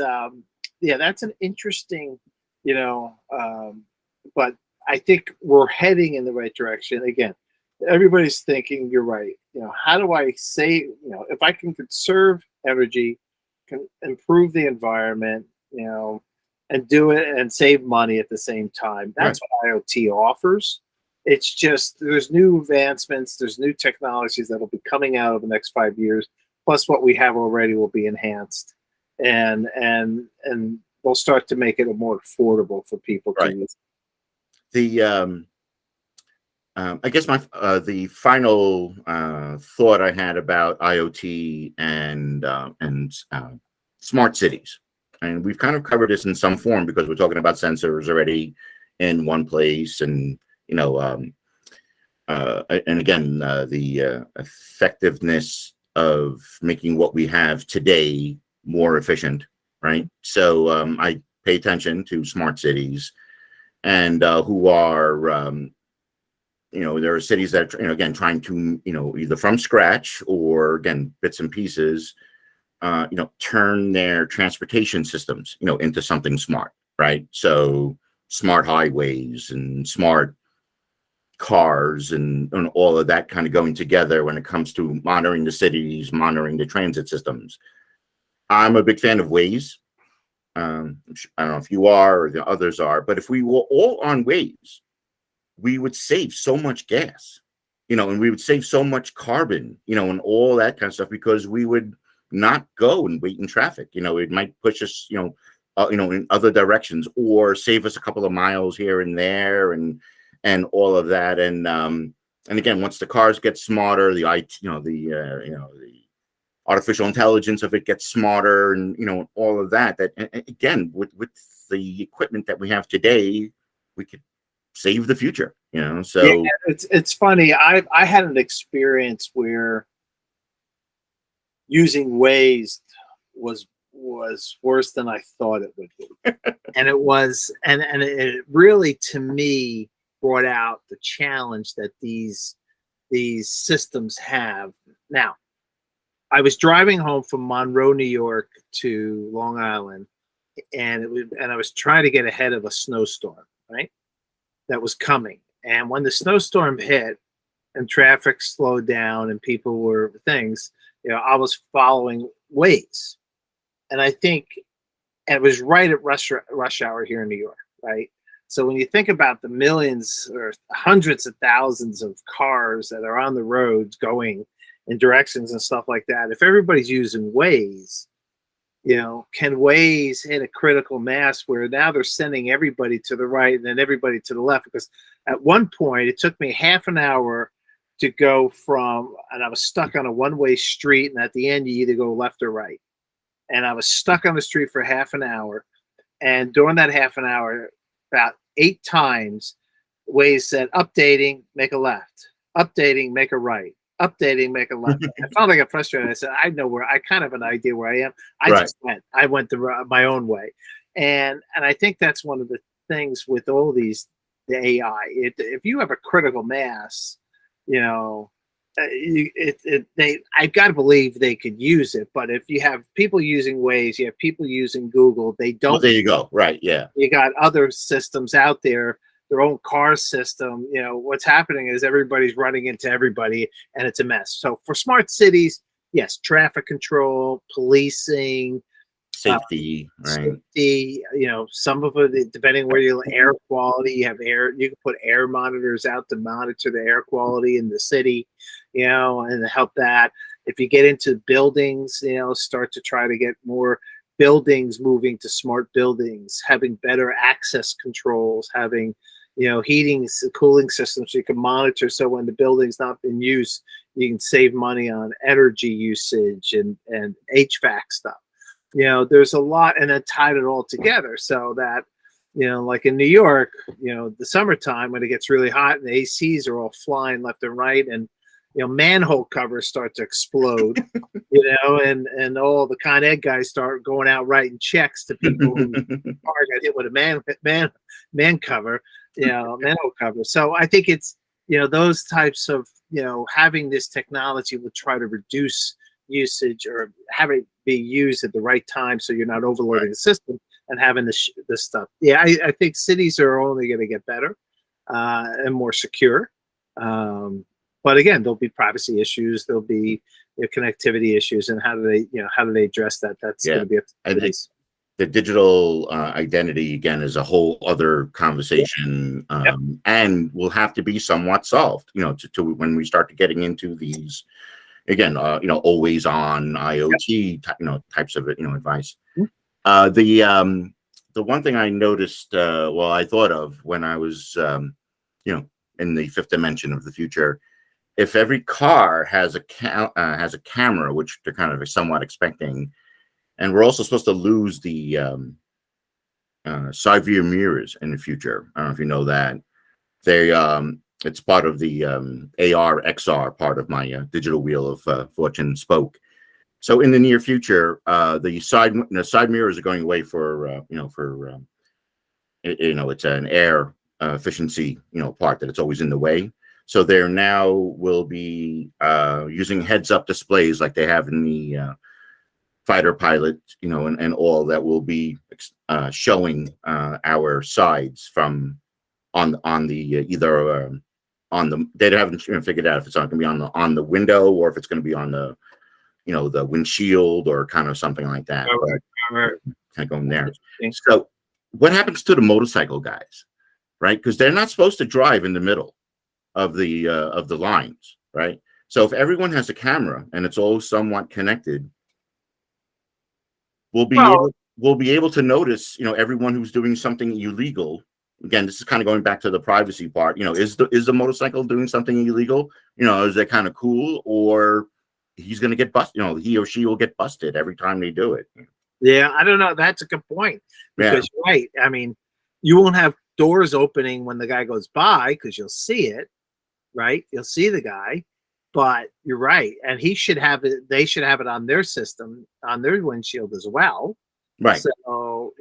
that's an interesting, but I think we're heading in the right direction. Again, everybody's thinking, you're right. How do I save, if I can conserve energy, can improve the environment, and do it and save money at the same time. That's what IoT offers. It's just, there's new advancements, there's new technologies that'll be coming out over the next 5 years, plus what we have already will be enhanced. And they'll start to make it more affordable for people to use. I guess the final thought I had about IoT and smart cities, and we've kind of covered this in some form because we're talking about sensors already in one place, and and again the effectiveness of making what we have today more efficient, right? So I pay attention to smart cities, and who are there are cities that are, again, trying to, either from scratch or, again, bits and pieces, turn their transportation systems, into something smart, right? So smart highways and smart cars and all of that kind of going together when it comes to monitoring the cities, monitoring the transit systems. I'm a big fan of Waze. I don't know if you are or the others are, but if we were all on Waze, we would save so much gas, and we would save so much carbon, and all that kind of stuff, because we would not go and wait in traffic. It might push us, in other directions, or save us a couple of miles here and there, and all of that. And again, once the cars get smarter, the the artificial intelligence of it gets smarter, and all of that. That again, with the equipment that we have today, we could save the future, so it's funny. I had an experience where using Waze was was worse than I thought it would be. And it was, and it really, to me, brought out the challenge that these systems have. Now, I was driving home from Monroe, New York to Long Island, and I was trying to get ahead of a snowstorm, right? That was coming. And when the snowstorm hit and traffic slowed down and people were things, I was following Waze. And I think it was right at rush hour here in New York, right? So when you think about the millions or hundreds of thousands of cars that are on the roads going in directions and stuff like that, if everybody's using Waze, can Waze hit a critical mass where now they're sending everybody to the right and then everybody to the left? Because at one point it took me half an hour to go and I was stuck on a one-way street, and at the end you either go left or right. And I was stuck on the street for half an hour. And during that half an hour, about 8 times, Waze said, updating, make a left. Updating, make a right. Updating, make a left. I felt like I got frustrated. I said, I kind of have an idea where I am. I went my own way. And I think that's one of the things with all the AI. If you have a critical mass, I've got to believe they could use it. But if you have people using Waze, you have people using Google, they don't. Well, there you go. Right. Yeah. You got other systems out there, their own car system. What's happening is everybody's running into everybody, and it's a mess. So for smart cities, yes, traffic control, policing, safety, right? Safety, some of it, depending where you air quality, you can put air monitors out to monitor the air quality in the city, and to help that. If you get into buildings, start to try to get more buildings moving to smart buildings, having better access controls, having, heating, cooling systems so you can monitor. So when the building's not in use, you can save money on energy usage and HVAC stuff. There's a lot, and then tied it all together so that, like in New York, the summertime when it gets really hot and the ACs are all flying left and right, and manhole covers start to explode, and all the Con Ed guys start going out writing checks to people who got hit with a man cover, manhole cover. So I think it's those types of having this technology will try to reduce usage or have it be used at the right time so you're not overloading the system and having this stuff. Yeah, I think cities are only going to get better and more secure. But again, there'll be privacy issues, there'll be connectivity issues, and how do they address that? That's going to be up to cities. The digital identity, again, is a whole other conversation, and will have to be somewhat solved, to when we start getting into these, again, always on IoT, types of advice. The one thing I noticed, I thought of when I was, in the fifth dimension of the future, if every car has a camera, which they're kind of somewhat expecting, and we're also supposed to lose the side view mirrors in the future. I don't know if you know that. It's part of the AR XR part of my digital wheel of fortune spoke. So in the near future, the side mirrors are going away for it's an air efficiency part that it's always in the way. So there now will be using heads-up displays like they have in the fighter pilot, and all that will be showing our sides from on the either on the, they haven't figured out if it's going to be on the window or if it's going to be on the the windshield or kind of something like that. Right. Kind of going there. So what happens to the motorcycle guys, right? Because they're not supposed to drive in the middle of the lines, right? So if everyone has a camera and it's all somewhat connected, we'll be able to notice, everyone who's doing something illegal. Again, this is kind of going back to the privacy part. Is the motorcycle doing something illegal? Is that kind of cool, or he's going to get busted? He or she will get busted every time they do it. Yeah, I don't know. That's a good point. Because you're right. I mean, you won't have doors opening when the guy goes by because you'll see it, right? You'll see the guy. But you're right, and he should have it. They should have it on their system, on their windshield as well. Right. So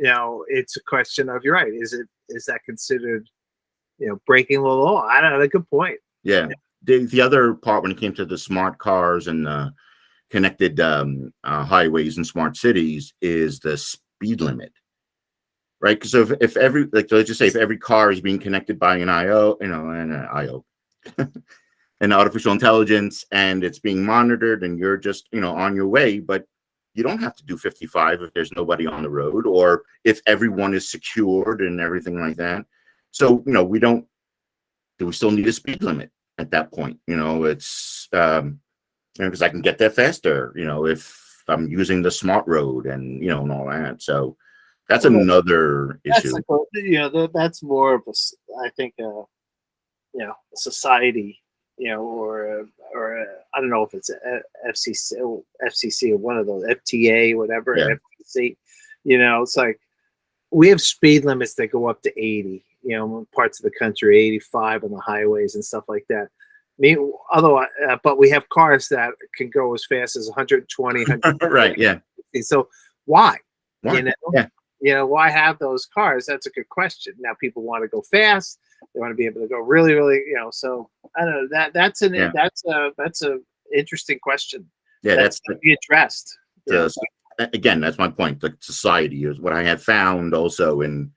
it's a question of, you're right. Is that considered breaking the law? I don't know. A good point. Yeah. The other part when it came to the smart cars and connected highways and smart cities is the speed limit, right? Because if every, like, let's just say if every car is being connected by an IO, an artificial intelligence, and it's being monitored, and you're just on your way, but you don't have to do 55 if there's nobody on the road, or if everyone is secured and everything like that. So we don't. Do we still need a speed limit at that point? It's because I can get there faster. If I'm using the smart road and and all that. So that's another issue. That's more of I think a society, or I don't know if it's a FCC or one of those, FTA, whatever, Yeah. FCC. It's like we have speed limits that go up to 80. Parts of the country, 85 on the highways and stuff like that. But we have cars that can go as fast as 120. Right. Yeah. So why? Why? Yeah. Why have those cars? That's a good question. Now people want to go fast. They want to be able to go really, really. So I don't know. That's a interesting question. Yeah, that's to be addressed. Again, that's my point. The society is what I have found also in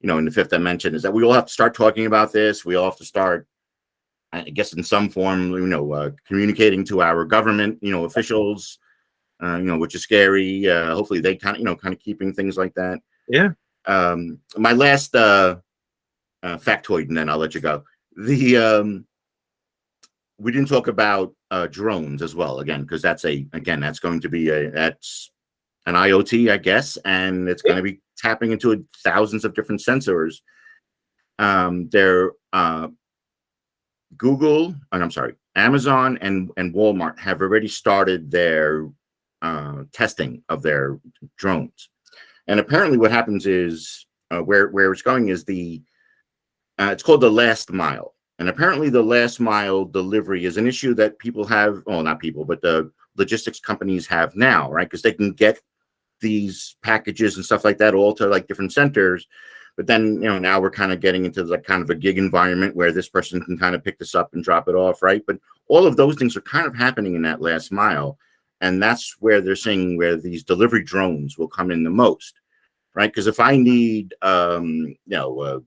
the fifth dimension, is that we all have to start talking about this. We all have to start, I guess, in some form, communicating to our government, officials, which is scary. Hopefully they kind of keeping things like that. Yeah. My last factoid, and then I'll let you go. We didn't talk about drones as well, again, because that's going to be that's an IoT, I guess, and it's going to be tapping into thousands of different sensors. Amazon and Walmart have already started their testing of their drones, and apparently what happens is where it's going is it's called the last mile, and apparently the last mile delivery is an issue that people have. Well, not people, but the logistics companies have now, right? Because they can get these packages and stuff like that all to like different centers, but then now we're kind of getting into like kind of a gig environment where this person can kind of pick this up and drop it off, right? But all of those things are kind of happening in that last mile, and that's where they're saying where these delivery drones will come in the most, right? Because if I need trying to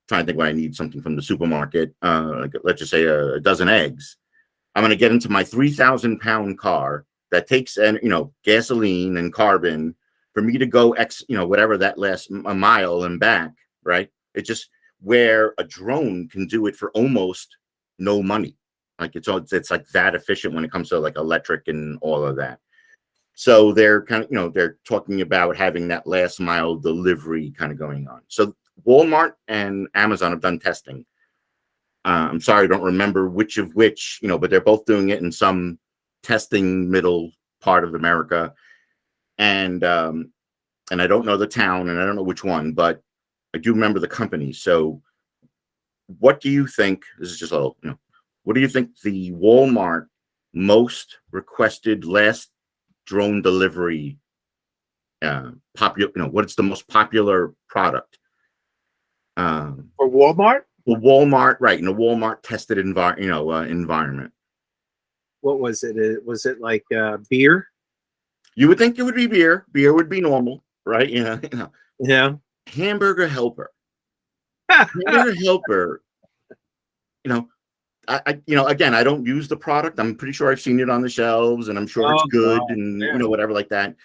think when I need something from the supermarket, like, let's just say a dozen eggs, I'm going to get into my 3,000-pound car that takes gasoline and carbon for me to go whatever that last a mile and back, right? It's just where a drone can do it for almost no money. Like it's like that efficient when it comes to like electric and all of that. So they're kind of they're talking about having that last mile delivery kind of going on. So Walmart and Amazon have done testing. I'm sorry, I don't remember which, but they're both doing it in some testing middle part of America, and I don't know the town and I don't know which one, but I do remember the company. So what do you think? This is just a little, what do you think the Walmart most requested last drone delivery what's the most popular product for Walmart? Well, Walmart, right, in a Walmart tested environment. What was it? Was it like beer? You would think it would be beer. Beer would be normal, right? Yeah. Hamburger helper. Hamburger helper. Again, I don't use the product. I'm pretty sure I've seen it on the shelves, and I'm sure it's good, God, and whatever like that.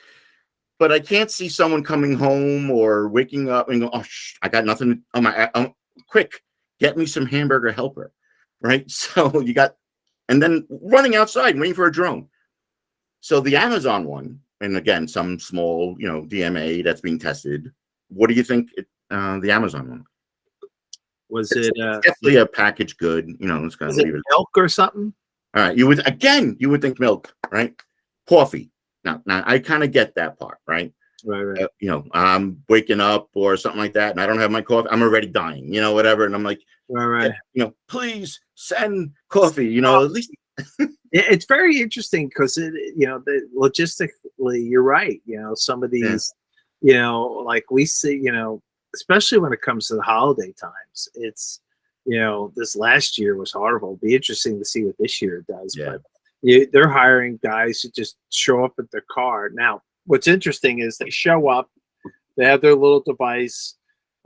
But I can't see someone coming home or waking up and go, "Oh, I got nothing on my quick. Get me some hamburger helper," right? So and then running outside and waiting for a drone. So the Amazon one, and again, some small, DMA that's being tested. What do you think the Amazon one? Was it definitely a packaged good? It's going to leave it milk or something. All right, you would think milk, right? Coffee. Now I kind of get that part, right? Right. I'm waking up or something like that, and I don't have my coffee. I'm already dying, whatever. And I'm like, right. Please send coffee, at least. It's very interesting because logistically, you're right. Some of Yeah. these, like we see, especially when it comes to the holiday times, it's, this last year was horrible. It'll be interesting to see what this year does. Yeah. But they're hiring guys who just show up at their car. Now, what's interesting is they show up, they have their little device,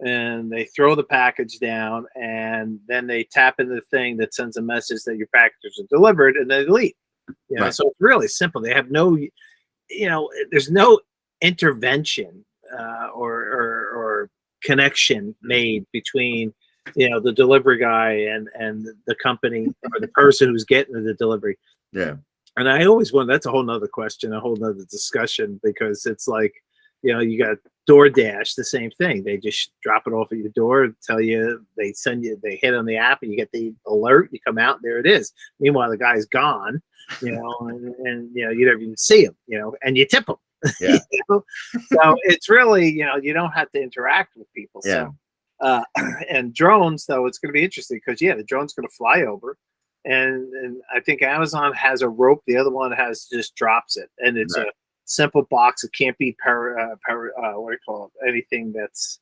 and they throw the package down, and then they tap into the thing that sends a message that your packages are delivered, and they leave. Right. So it's really simple. They have no, there's no intervention or connection made between the delivery guy and the company or the person who's getting the delivery. Yeah. And I always wonder, that's a whole nother question, a whole nother discussion, because it's like, you got DoorDash, the same thing. They just drop it off at your door, tell you, they hit on the app, and you get the alert. You come out, and there it is. Meanwhile, the guy's gone, and you don't even see him, and you tip him. Yeah. So it's really, you don't have to interact with people. Yeah. So, and drones, though, it's going to be interesting because the drone's going to fly over, and I think Amazon has a rope. The other one just drops it, and it's a simple box. It can't be what do you call it? Anything that's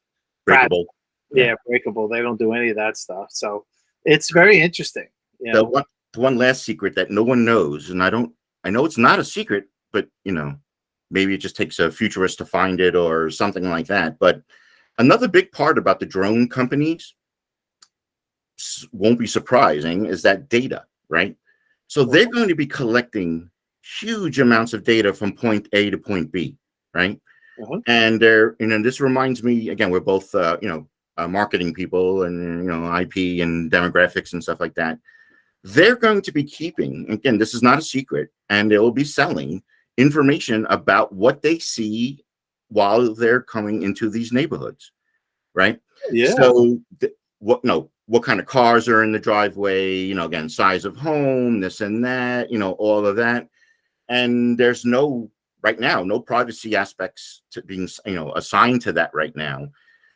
Breakable. Yeah, breakable. They don't do any of that stuff. So it's very interesting. The one last secret that no one knows, and I know it's not a secret, but maybe it just takes a futurist to find it or something like that. But another big part about the drone companies won't be surprising is that data, right? So they're going to be collecting huge amounts of data from point A to point B, right? And this reminds me, again, we're both, marketing people and, IP and demographics and stuff like that. They're going to be keeping, again, this is not a secret, and they will be selling information about what they see while they're coming into these neighborhoods, right? Yeah. So what kind of cars are in the driveway, again, size of home, this and that, all of that. And there's right now, no privacy aspects to being, assigned to that right now.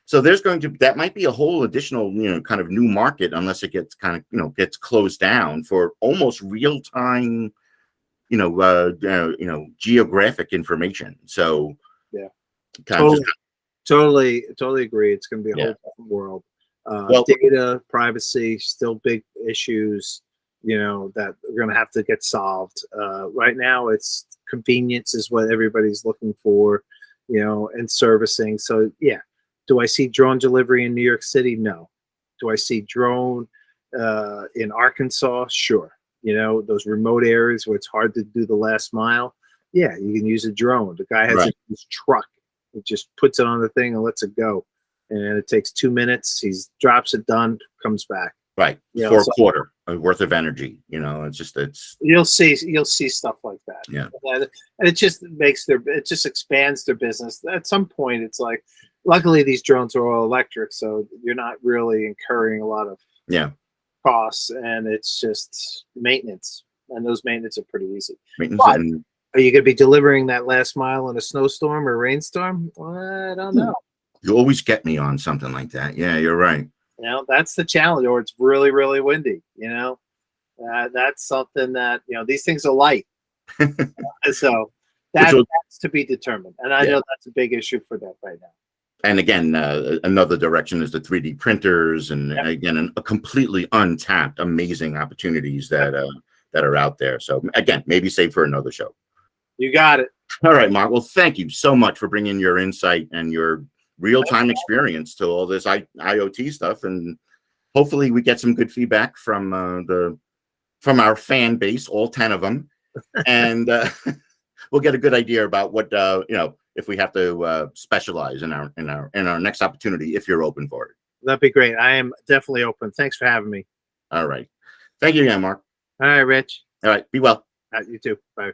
So that might be a whole additional, kind of new market, unless it gets kind of, gets closed down for almost real time, geographic information. So yeah, totally agree. It's going to be a whole different world. Data privacy, still big issues, that are going to have to get solved. Right now, it's convenience is what everybody's looking for, and servicing. So, do I see drone delivery in New York City? No. Do I see drone in Arkansas? Sure. Those remote areas where it's hard to do the last mile. Yeah, you can use a drone. The guy has his truck. He just puts it on the thing and lets it go. And it takes 2 minutes. He drops it, done, comes back. Right. For a quarter worth of energy. You'll see stuff like that. Yeah. And it just expands their business. At some point, it's like, luckily these drones are all electric, so you're not really incurring a lot of costs, and it's just maintenance. And those maintenance are pretty easy. But are you going to be delivering that last mile in a snowstorm or rainstorm? Well, I don't know. You always get me on something like that. Yeah, you're right. That's the challenge, or it's really, really windy. That's something that, these things are light. So that's to be determined. And I know that's a big issue for them right now. And again, another direction is the 3D printers, and again, a completely untapped, amazing opportunities that are out there. So again, maybe save for another show. You got it. All right, Mark. Well, thank you so much for bringing your insight and your real-time experience to all this IoT stuff, and hopefully we get some good feedback from our fan base, all 10 of them, and we'll get a good idea about what if we have to specialize in our next opportunity, if you're open for it. That'd be great. I am definitely open. Thanks for having me. All right. Thank you again, Mark. All right, Rich. All right. Be well. You too. Bye.